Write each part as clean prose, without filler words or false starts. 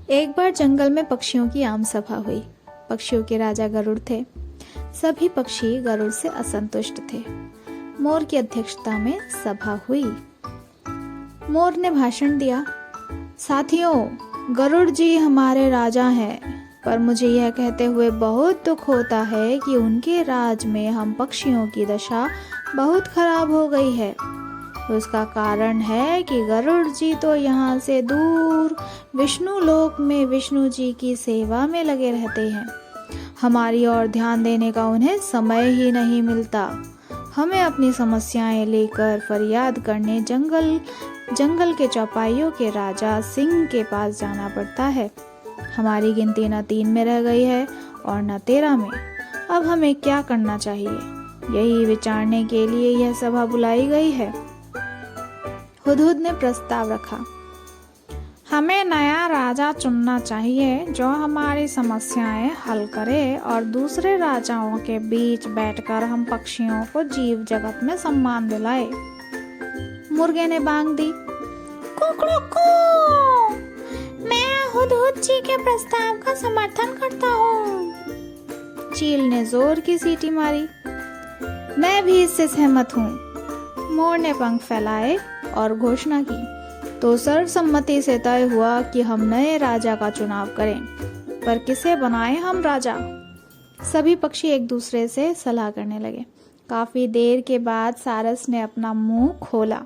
एक बार जंगल में पक्षियों की आम सभा हुई। पक्षियों के राजा गरुड़ थे। सभी पक्षी गरुड़ से असंतुष्ट थे। मोर की अध्यक्षता में सभा हुई। मोर ने भाषण दिया, साथियों, गरुड़ जी हमारे राजा हैं, पर मुझे यह कहते हुए बहुत दुख होता है कि उनके राज में हम पक्षियों की दशा बहुत खराब हो गई है। उसका कारण है कि गरुड़ जी तो यहाँ से दूर विष्णु लोक में विष्णु जी की सेवा में लगे रहते हैं। हमारी ओर ध्यान देने का उन्हें समय ही नहीं मिलता। हमें अपनी समस्याएं लेकर फरियाद करने जंगल के चौपाइयों के राजा सिंह के पास जाना पड़ता है। हमारी गिनती न 3 में रह गई है और न 13 में। अब हमें क्या करना चाहिए, यही विचारने के लिए यह सभा बुलाई गई है। हुदहुद ने प्रस्ताव रखा, हमें नया राजा चुनना चाहिए जो हमारी समस्याएं हल करे और दूसरे राजाओं के बीच बैठकर हम पक्षियों को जीव जगत में सम्मान दिलाए। मुर्गे ने बांग दी, कुकड़ुकू, मैं हुदहुद जी के प्रस्ताव का समर्थन करता हूँ। चील ने जोर की सीटी मारी, मैं भी इससे सहमत हूँ। मोर ने पंख फैलाए और घोषणा की, तो सर्वसम्मति से तय हुआ कि हम नए राजा का चुनाव करें, पर किसे बनाएं हम राजा। सभी पक्षी एक दूसरे से सलाह करने लगे। काफी देर के बाद सारस ने अपना मुंह खोला,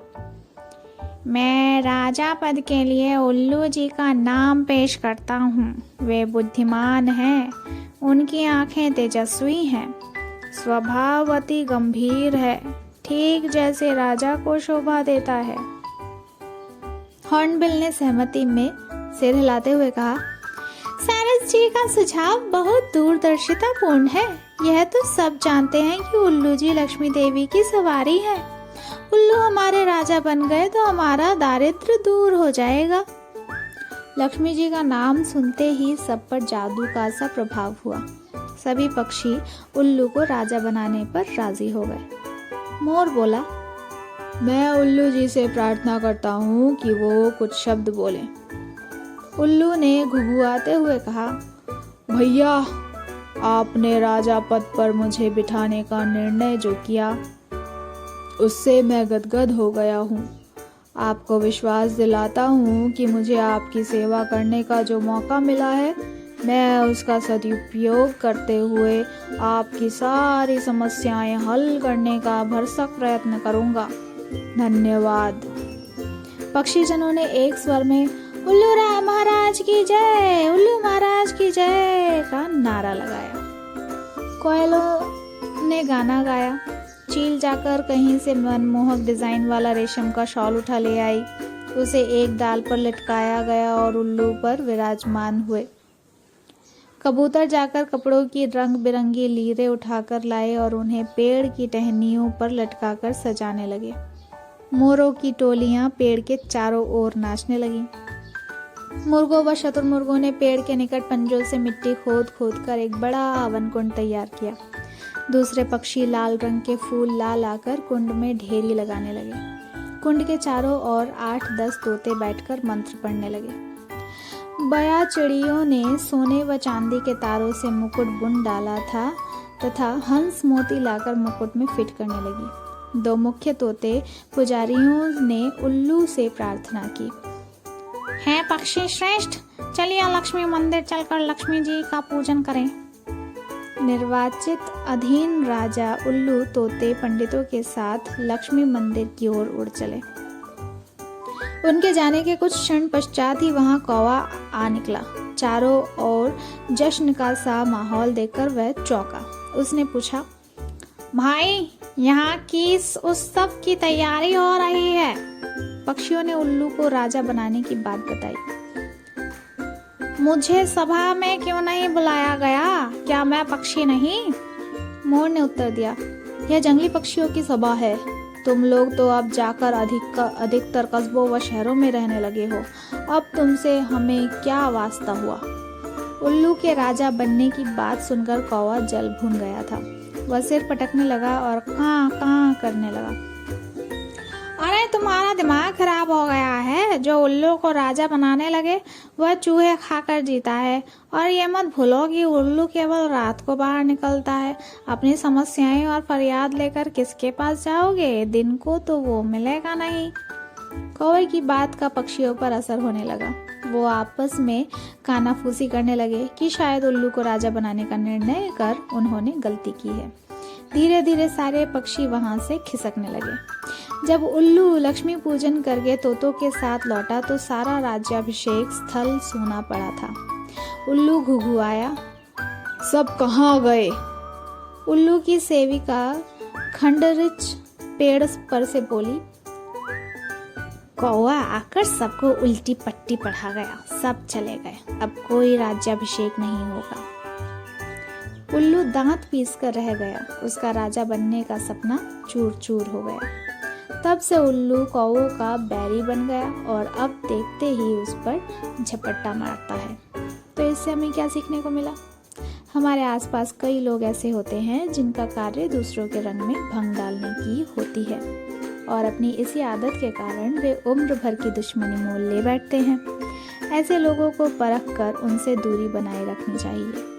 मैं राजा पद के लिए उल्लू जी का नाम पेश करता हूँ। वे बुद्धिमान हैं, उनकी आंखें तेजस्वी हैं, स्वभाव अति गंभीर है, ठीक जैसे राजा को शोभा देता है। हॉर्नबिल ने सहमति में सिर हिलाते हुए कहा, सारस जी का सुझाव बहुत दूरदर्शितापूर्ण है। यह तो सब जानते हैं कि उल्लू जी लक्ष्मी देवी की सवारी है। उल्लू हमारे राजा बन गए तो हमारा दारिद्र्य दूर हो जाएगा। लक्ष्मी जी का नाम सुनते ही सब पर जादू का सा प्रभाव हुआ। सभी पक्षी उल्लू को राजा बनाने पर राजी हो गए। मोर बोला, मैं उल्लू जी से प्रार्थना करता हूँ कि वो कुछ शब्द बोलें। उल्लू ने घुघुआते हुए कहा, भैया, आपने राजा पद पर मुझे बिठाने का निर्णय जो किया, उससे मैं गदगद हो गया हूँ। आपको विश्वास दिलाता हूँ कि मुझे आपकी सेवा करने का जो मौका मिला है, मैं उसका सदुपयोग करते हुए आपकी सारी समस्याएं हल करने का भरसक प्रयत्न करूँगा। धन्यवाद। पक्षीजनों ने एक स्वर में उल्लू राम महाराज की जय, उल्लू महाराज की जय का नारा लगाया। कोयलों ने गाना गाया। चील जाकर कहीं से मनमोहक डिजाइन वाला रेशम का शॉल उठा ले आई। उसे एक डाल पर लटकाया गया और उल्लू पर विराजमान हुए। कबूतर जाकर कपड़ों की रंग बिरंगी लीरें उठाकर लाए और उन्हें पेड़ की टहनियों पर लटकाकर सजाने लगे। मोरों की टोलियां पेड़ के चारों ओर नाचने लगीं। मुर्गों व शतुरमुर्गों ने पेड़ के निकट पंजों से मिट्टी खोद खोद कर एक बड़ा हवन कुंड तैयार किया। दूसरे पक्षी लाल रंग के फूल ला लाकर कुंड में ढेरी लगाने लगे। कुंड के चारों ओर 8-10 तोते बैठकर मंत्र पढ़ने लगे। बया चिड़ियों ने सोने व चांदी के तारों से मुकुट बुन डाला था तथा हंस मोती लाकर मुकुट में फिट करने लगी। 2 मुख्य तोते पुजारियों ने उल्लू से प्रार्थना की, है पक्षी श्रेष्ठ, चलिए लक्ष्मी मंदिर चलकर लक्ष्मी जी का पूजन करें। निर्वाचित अधीन राजा उल्लू तोते पंडितों के साथ लक्ष्मी मंदिर की ओर उड़ चले। उनके जाने के कुछ क्षण पश्चात ही वहां कौवा आ निकला। चारों ओर जश्न का सा माहौल देखकर वह चौंका। उसने पूछा, भाई, यहाँ किस उत्सव की तैयारी हो रही है? पक्षियों ने उल्लू को राजा बनाने की बात बताई। मुझे सभा में क्यों नहीं बुलाया गया? क्या मैं पक्षी नहीं? मोर ने उत्तर दिया, यह जंगली पक्षियों की सभा है। तुम लोग तो अब जाकर अधिकतर कस्बों व शहरों में रहने लगे हो। अब तुमसे हमें क्या वास्ता हुआ? उल्लू के राजा बनने की बात सुनकर कौवा जल भून गया था। वह सिर पटकने लगा और कां कां करने लगा। अरे तुम्हारा दिमाग खराब हो गया है, जो उल्लू को राजा बनाने लगे वह चूहे खाकर जीता है। और ये मत भूलो कि उल्लू केवल रात को बाहर निकलता है। अपनी समस्याएं और फरियाद लेकर किसके पास जाओगे? दिन को तो वो मिलेगा नहीं। कौवे की बात का पक्षियों पर असर होने लगा। वो आपस में कानाफूसी करने लगे कि शायद उल्लू को राजा बनाने का निर्णय कर उन्होंने गलती की है। धीरे धीरे सारे पक्षी वहां से खिसकने लगे। जब उल्लू लक्ष्मी पूजन करके तोतों के साथ लौटा तो सारा राज्याभिषेक स्थल सूना पड़ा था। उल्लू घुघुआया, सब कहाँ गए? उल्लू की सेविका खंडरिच पेड़ पर से बोली, कौवा आकर सबको उल्टी पट्टी पढ़ा गया, सब चले गए, अब कोई राज्याभिषेक नहीं होगा। उल्लू दांत पीस कर रह गया। उसका राजा बनने का सपना चूर चूर हो गया। तब से उल्लू कौवों का बैरी बन गया और अब देखते ही उस पर झपट्टा मारता है। तो इससे हमें क्या सीखने को मिला? हमारे आसपास कई लोग ऐसे होते हैं जिनका कार्य दूसरों के रंग में भंग डालने की होती है और अपनी इसी आदत के कारण वे उम्र भर की दुश्मनी मोल ले बैठते हैं। ऐसे लोगों को परख कर उनसे दूरी बनाए रखनी चाहिए।